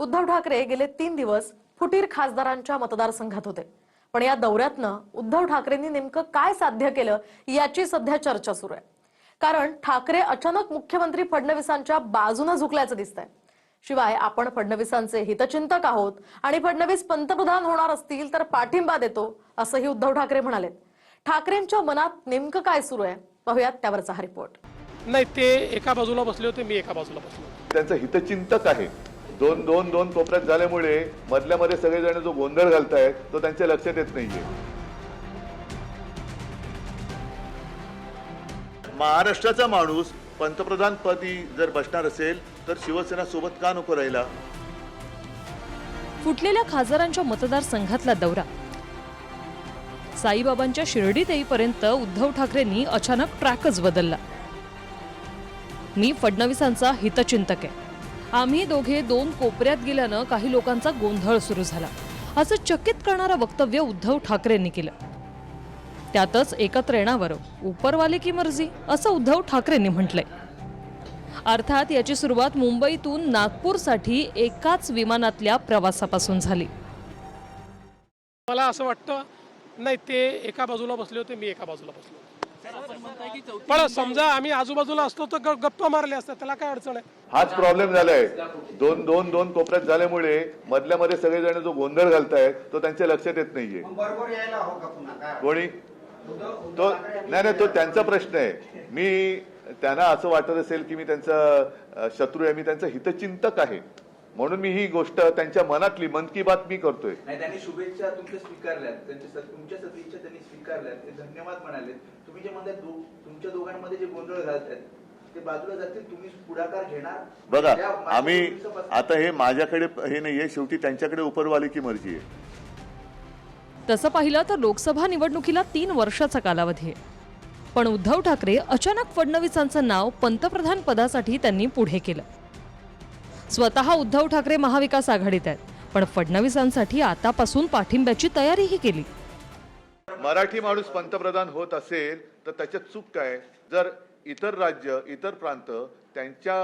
उद्धव ठाकरे गेले 3 दिवस फुटीर खासदारांच्या मतदारसंघात होते। पण या दौऱ्यातनं उद्धव ठाकरेंनी नेमकं काय साध्य केलं याची सध्या चर्चा सुरू आहे। कारण ठाकरे अचानक मुख्यमंत्री फडणवीसांच्या बाजूने झुकल्याचं दिसतंय। शिवाय आपण फडणवीसांचे हितचिंतक आहोत आणि फडणवीस पंतप्रधान होणार असतील तर पाठिंबा देतो असंही उद्धव ठाकरे म्हणाले। ठाकरेंच्या मनात नेमकं काय सुरू आहे पाहूयात त्यावरचा हा रिपोर्ट। नाही, ते एका बाजूला बसले होते, मी एका बाजूला बसलो। त्यांचं हितचिंतक आहे। दोन कोपऱ्यात झाल्यामुळे मधल्यामध्ये सगळेजण जो गोंधळ घालतायत तो त्यांच्या लक्षात येत नाहीये। महाराष्ट्राचा माणूस पंतप्रधान पदी जर बसणार असेल तर शिवसेना सोबत का नको राहिला? फुटलेल्या खासदारांच्या मतदारसंघातला दौरा, साईबाबांच्या शिर्डीत येईपर्यंत उद्धव ठाकरेंनी अचानक ट्रॅकच बदलला। मी फडणवीसांचा हितचिंतक आहे, आम्ही दोघे दोन कोपऱ्यात गेल्यानं काही लोकांचा गोंधळ सुरू झाला, असं चकित करणारं वक्तव्य उद्धव ठाकरेंनी केलं। त्यातच एकत्र येण्यावर उपरवाले की मर्जी असं उद्धव ठाकरेंनी म्हटलंय। अर्थात याची सुरुवात मुंबईतून नागपूरसाठी एकाच विमानातल्या प्रवासापासून झाली। मला असं वाटतं, नाही, ते एका बाजूला बसले होते, मी एका बाजूला बसलो। पण समजा आम्ही आजूबाजूला असतो तर गप्पा मारले असतात, त्याला काय अडचण आहे? हाच प्रॉब्लेम झालाय। दोन कोपऱ्यात झाल्यामुळे मधल्यामध्ये सगळेजण जो गोंधळ घालतायत तो त्यांच्या लक्षात येत नाहीये। कोणी तो नाही, तो त्यांचा प्रश्न आहे। मी त्यांना असं वाटत असेल की मी त्यांचा शत्रू आहे, मी त्यांचा हितचिंतक आहे, म्हणून मी ही गोष्ट त्यांच्या मनातली मन की बात मी करतोय। नाही, त्यांनी शुभेच्छा तुमच्या स्वीकारल्यात, तुमच्या सदिच्छा त्यांनी स्वीकारल्यात, ते धन्यवाद म्हणाले। तुम्ही जे म्हणताय तुमच्या दोघांमध्ये जे गोंधळ घालतायत ते बाजूला जातील, तुम्ही पुढाकार घेणार। बघा, आम्ही आता हे माझ्याकडे हे नाहीये, शेवटी त्यांच्याकडे उपरवाले की मर्जी आहे। तसं पाहिलं तर लोकसभा निवडणुकीला 3 वर्षाचा कालावधी आहे, पण उद्धव ठाकरे अचानक फडणवीसांचं नाव पंतप्रधान पदासाठी त्यांनी पुढे केलं। स्वतः उद्धव ठाकरे महाविकास आघाडीत आहेत, पण फडणवीसांसाठी आतापासून पाठिंब्याची तयारीही केली। मराठी माणूस पंतप्रधान होत असेल तर त्याच्यात चूक काय? जर इतर राज्य, इतर प्रांत त्यांच्या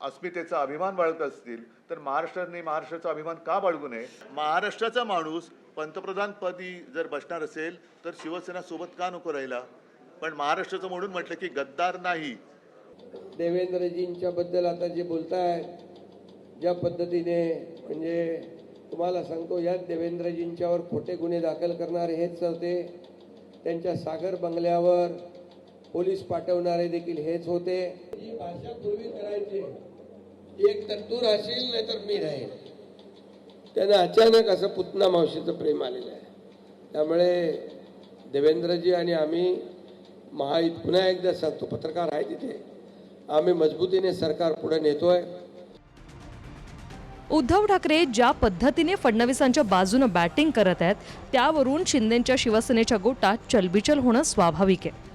अस्मितेचा अभिमान बाळगत असतील तर महाराष्ट्राचा अभिमान का बाळगू नये? महाराष्ट्राचा माणूस पंतप्रधान पदी जर बसणार असेल तर शिवसेना सोबत का नको राहिला? पण महाराष्ट्राचं म्हणून म्हटलं की गद्दार नाही। देवेंद्रजींच्या बद्दल आता जे बोलताय, ज्या पद्धतीने, म्हणजे तुम्हाला सांगतो, याच देवेंद्रजींच्यावर खोटे गुन्हे दाखल करणारे हेच होते, त्यांच्या सागर बंगल्यावर पोलीस पाठवणारे देखील हेच होते। ही भाषा पूर्वी करायची, एक तर तू राहशील नाही तर मी राहील। त्यांना अचानक असं पुतना मावशीचं प्रेम आलेलं आहे। त्यामुळे देवेंद्रजी आणि आम्ही पुन्हा एकदा सांगतो, पत्रकार आहे तिथे, आम्ही मजबूतीने सरकार पुढे नेतोय। उद्धव ठाकरे ज्या पद्धतीने फडणवीसांच्या बाजूने बॅटिंग करत आहेत त्यावरून शिंदेच्या शिवसेनेच्या गोटात चलबिचल होणं स्वाभाविक आहे।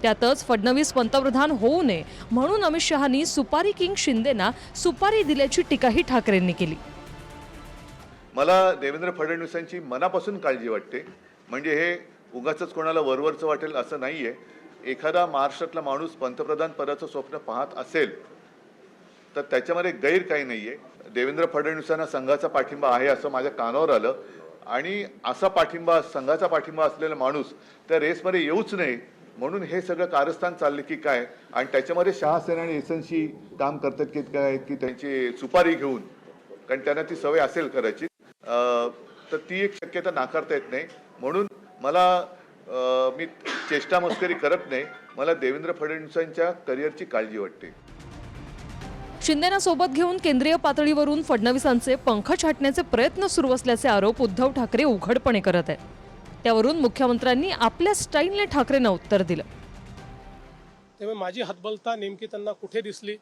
त्यातच फडणवीस पंतप्रधान होऊ नये म्हणून अमित शहानी सुपारी किंग शिंदेना सुपारी दिल्याची टीकाही ठाकरेंनी केली। मला देवेंद्र फडणवीसांची मनापासून काळजी वाटते। म्हणजे हे उगाचच कोणाला वरवरचं वाटेल असं नाहीये। एखादा महाराष्ट्रातला माणूस पंतप्रधान पदाचं स्वप्न पाहत असेल तर त्याच्यामध्ये गैर काही नाहीये। देवेंद्र फडणवीसांना संघाचा पाठिंबा आहे असं माझ्या कानावर आलं, आणि असा पाठिंबा, संघाचा पाठिंबा असलेला माणूस त्या रेसमध्ये येऊच नये म्हणून हे सगळं कारस्थान चालले की काय? आणि त्याच्यामध्ये शहासेना आणि एसएनसी काम करतात की काय, की त्यांची सुपारी घेऊन, कारण त्यांना ती सवय असेल करायची, तर ती एक शक्यता नाकारता येत नाही। म्हणून मी चेष्टा मस्करी करत नाही, मला देवेंद्र फडणवीसांच्या करिअरची काळजी वाटते। शिंदेना सोबत घेऊन केंद्रीय पातळीवरून फडणवीसांचे पंख छाटण्याचे प्रयत्न सुरू असल्याचे आरोप उद्धव ठाकरे उघडपणे करत आहेत। त्यावरून मुख्यमंत्र्यांनी आपल्या स्टाईलने ठाकरेंना उत्तर दिलं। त्यामुळे माझी हतबलता नेमकी त्यांना कुठे दिसली?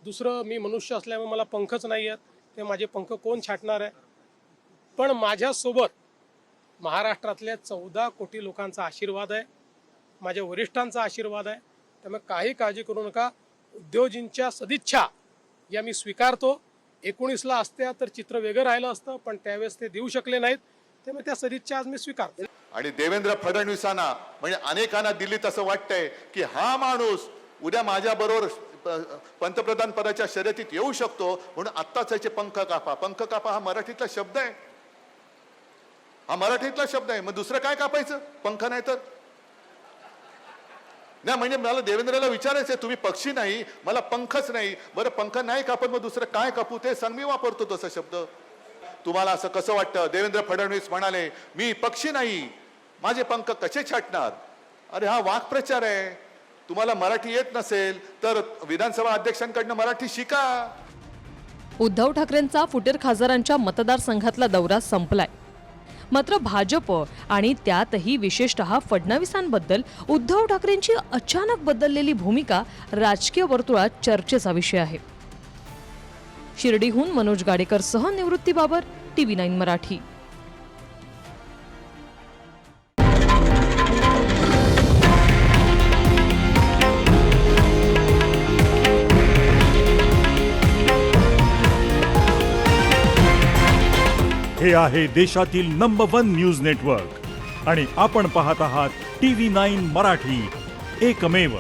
दुसरं, मी मनुष्य असल्यामुळे मला पंखच नाही आहेत, ते माझे पंख कोण छाटणार आहे? पण माझ्यासोबत महाराष्ट्रातल्या 14 कोटी लोकांचा आशीर्वाद आहे, माझ्या वरिष्ठांचा आशीर्वाद आहे। त्यामुळे काही काळजी करू नका। उद्योजींच्या सदिच्छा या मी स्वीकारतो। 19ला असत्या तर चित्र वेगळं राहिलं असतं, पण त्यावेळेस ते देऊ शकले नाहीत, त्यामुळे त्या सदिच्छा आज मी स्वीकारतो। आणि देवेंद्र फडणवीसांना म्हणजे अनेकांना दिल्लीत असं वाटतंय की हा माणूस उद्या माझ्याबरोबर पंतप्रधान पदाच्या शर्यतीत येऊ शकतो, म्हणून आत्ताच याचे पंख कापा. पंख कापा हा मराठीतला शब्द आहे, हा मराठीतला शब्द आहे. मग दुसरं काय कापायचं? पंख नाही तर नाही. म्हणजे मला देवेंद्रला विचारायचंय, तुम्ही पक्षी नाही, मला पंखच नाही. बरं पंख नाही कापत, मग दुसरं काय कापू ते सांग. मी वापरतो तसा शब्द. तुम्हाला असं कसं वाटतं? देवेंद्र फडणवीस म्हणाले मी पक्षी नाही, माझे पंख कसे छाटणार? अरे हा वाक्प्रचार आहे. तुम्हाला मराठी येत नसेल तर विधानसभा अध्यक्षांकडनं मराठी शिका. उद्धव ठाकरेंचा फुटीर खासदारांच्या मतदारसंघातला दौरा संपलाय. मात्र भाजप आणि त्यातही विशेषतः फडणवीसांबद्दल उद्धव ठाकरेंची अचानक बदललेली भूमिका राजकीय वर्तुळात चर्चेचा विषय आहे. शिर्डीहून मनोज गाडेकर सह निवृत्ती बाबर, TV9 मराठी. हे आहे देशातील नंबर 1 न्यूज नेटवर्क आणि आपण पाहत आहात TV9 मराठी, एकमेव.